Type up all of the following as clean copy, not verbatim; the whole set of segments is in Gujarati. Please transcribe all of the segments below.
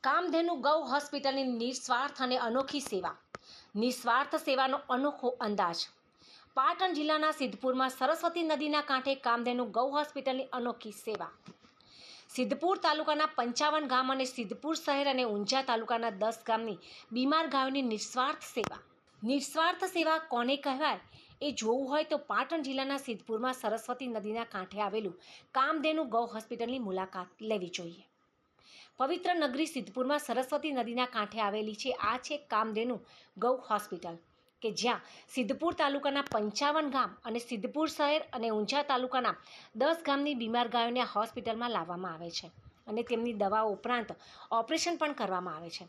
કામધેનુ ગૌ હોસ્પિટલની નિસ્વાર્થ અને અનોખી સેવા. નિસ્વાર્થ સેવાનો અનોખો અંદાજ. પાટણ જિલ્લાના સિદ્ધપુરમાં સરસ્વતી નદીના કાંઠે કામધેનુ ગૌ હોસ્પિટલની અનોખી સેવા. સિદ્ધપુર તાલુકાના 55 ગામ અને સિદ્ધપુર શહેર અને ઊંઝા તાલુકાના 10 ગામની બીમાર ગાયોની નિસ્વાર્થ સેવા. નિસ્વાર્થ સેવા કોને કહેવાય એ જોવું હોય તો પાટણ જિલ્લાના સિદ્ધપુરમાં સરસ્વતી નદીના કાંઠે આવેલું કામધેનુ ગૌ હોસ્પિટલની મુલાકાત લેવી જોઈએ. પવિત્ર નગરી સિદ્ધપુરમાં સરસ્વતી નદીના કાંઠે આવેલી છે. આ છે કામધેનુ ગૌ હોસ્પિટલ કે જ્યાં સિદ્ધપુર તાલુકાના 55 ગામ અને સિદ્ધપુર શહેર અને ઊંઝા તાલુકાના 10 ગામની બીમાર ગાયોને આ હોસ્પિટલમાં લાવવામાં આવે છે અને તેમની દવાઓ ઉપરાંત ઓપરેશન પણ કરવામાં આવે છે.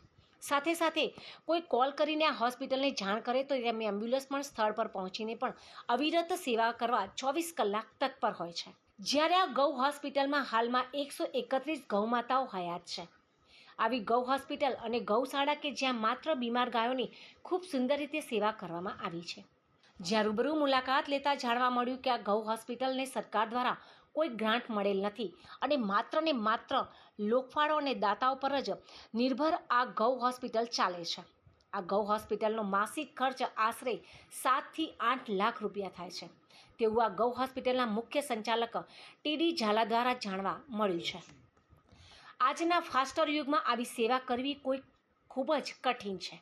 સાથે સાથે કોઈ કોલ કરીને આ હોસ્પિટલને જાણ કરે તો તેમની એમ્બ્યુલન્સ પણ સ્થળ પર પહોંચીને પણ અવિરત સેવા કરવા 24 કલાક તત્પર હોય છે. જ્યારે આ ગૌ હોસ્પિટલમાં હાલમાં 131 ગૌમાતાઓ હયાત છે. આવી ગૌ હોસ્પિટલ અને ગૌશાળા કે જ્યાં માત્ર બીમાર ગાયોની ખૂબ સુંદર રીતે સેવા કરવામાં આવી છે. જ્યાં રૂબરૂ મુલાકાત લેતા જાણવા મળ્યું કે આ ગૌ હોસ્પિટલને સરકાર દ્વારા કોઈ ગ્રાન્ટ મળેલ નથી અને માત્ર લોકફાળો અને દાતાઓ પર જ નિર્ભર આ ગૌ હોસ્પિટલ ચાલે છે. આ ગૌ હોસ્પિટલનો માસિક ખર્ચ આશરે 7 થી 8 લાખ રૂપિયા થાય છે તેવું આ ગૌ હોસ્પિટલના મુખ્ય સંચાલક ટી.ડી. ઝાલા દ્વારા જાણવા મળ્યું છે. આજના ફાસ્ટર યુગમાં આવી સેવા કરવી કોઈ ખૂબ જ કઠિન છે.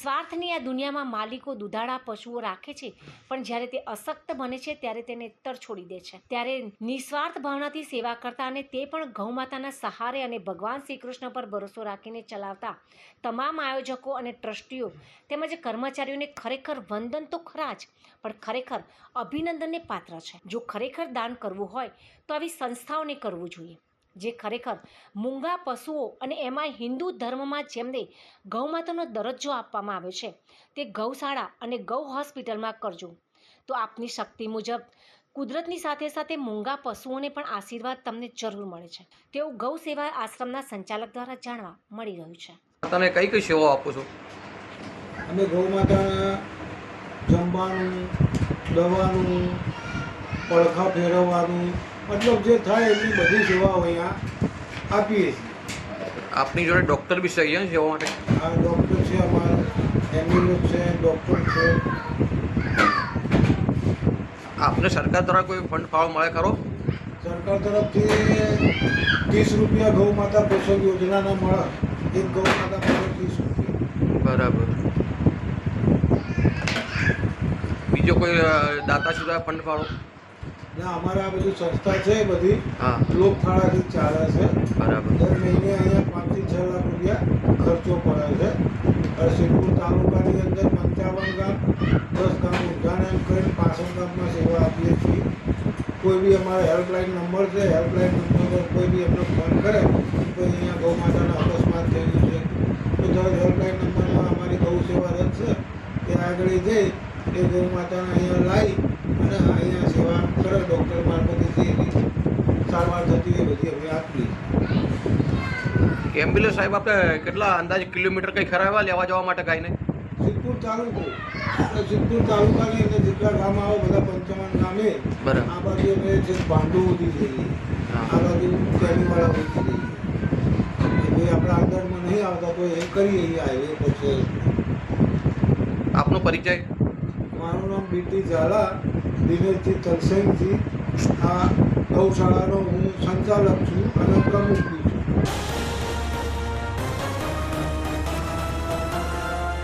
સ્વાર્થની આ દુનિયામાં માલિકો દુધાળા પશુઓ રાખે છે, પણ જ્યારે તે અશક્ત બને છે ત્યારે તેને તરછોડી દે છે. ત્યારે નિસ્વાર્થ ભાવનાથી સેવા કરતા અને તે પણ ગૌમાતાના સહારે અને ભગવાન શ્રી કૃષ્ણ પર ભરોસો રાખીને ચલાવતા તમામ આયોજકો અને ટ્રસ્ટીઓ તેમજ કર્મચારીઓને ખરેખર વંદન તો ખરા જ, પણ ખરેખર અભિનંદનને પાત્ર છે. જો ખરેખર દાન કરવું હોય તો આવી સંસ્થાઓને કરવું જોઈએ જે ખરેખર મૂંગા પશુઓ અને એમાં હિન્દુ ધર્મમાં જેમને ગૌમાતાનો દરજ્જો આપવામાં આવ્યો છે તે ગૌશાળા અને ગૌ હોસ્પિટલમાં કરજો તો આપની શક્તિ મુજબ કુદરતની સાથે મૂંગા પશુઓને પણ આશીર્વાદ તમને જરૂર મળે છે તેવું ગૌ સેવા આશ્રમના સંચાલક દ્વારા જાણવા મળી રહ્યું છે. તમે કઈ કઈ સેવાઓ આપો છો? અમે ગૌમાતાના જમવાનું, દવાનું, પડખા ફેરવવાનું, મતલબ જે થાય એમની બધી સેવાઓ અહીંયા આપીએ છીએ. આપની જોડે ડૉક્ટર બી છે અહીંયા સેવા માટે? આ ડૉક્ટર છે, અમારા એમ્બ્યુલન્સ છે, ડૉક્ટર છે. આપને સરકાર દ્વારા કોઈ ફંડ ફાળો મળે ખરો? સરકાર તરફથી 30 રૂપિયા ગૌ માતા પોષક યોજનાના મળે. એક ગૌ માતા મળે 30 રૂપિયા. બરાબર. બીજો કોઈ દાતા સિવાય ફંડ ફાળો? ના, અમારે આ બધી સંસ્થા છે બધી લોકફાળાથી ચાલે છે. બરાબર. દર મહિને અહીંયા 5 થી 6 લાખ રૂપિયા ખર્ચો પડે છે. સિદ્ધપુર તાલુકાની અંદર 55 ગામ, 10 ગામ ઊંઝાને એમ કરીને 65 ગામમાં સેવા આપીએ છીએ. કોઈ બી અમારો હેલ્પલાઇન નંબર છે, હેલ્પલાઇન નંબર પર કોઈ બી એમનો ફોન કરે તો અહીંયા ગૌ માતાનો અકસ્માત થઈ ગયું છે તો દર હેલ્પલાઇન નંબરમાં અમારી ગૌ સેવા રથ છે ત્યાં આગળ જઈ એ ગૌ માતાને અહીંયા લાવી અને અહીંયા સેવા કરે. ડૉક્ટર મારફતથી સારવાર થતી એ બધી અમે આપીએ. એમ્બ્યુલન્સ સાહેબ આપણે કેટલા અંદાજે કિલોમીટર કંઈ ખરા લેવા જવા માટે કાંઈ નહીં? સિદ્ધપુર તાલુકો, આપણે સિદ્ધપુર તાલુકાની અંદર જેટલા ગામ આવે બધા 55 ગામે બરાબર. આ બાજુ અમે જે ભાંડુ ઉધી જઈએ, આ બાજુ કેરીવાળા ઉધી જઈએ. એટલે આપણા અંદરમાં નહીં આવતા તો એ કરીએ એ હાઈવે પછી. આપનો પરિચય? મારું નામ ડી.ટી. ઝાલા, દિનેશજી તલસેનજી. આ ગૌશાળાનો હું સંચાલક છું અને પ્રમુખ બી છું.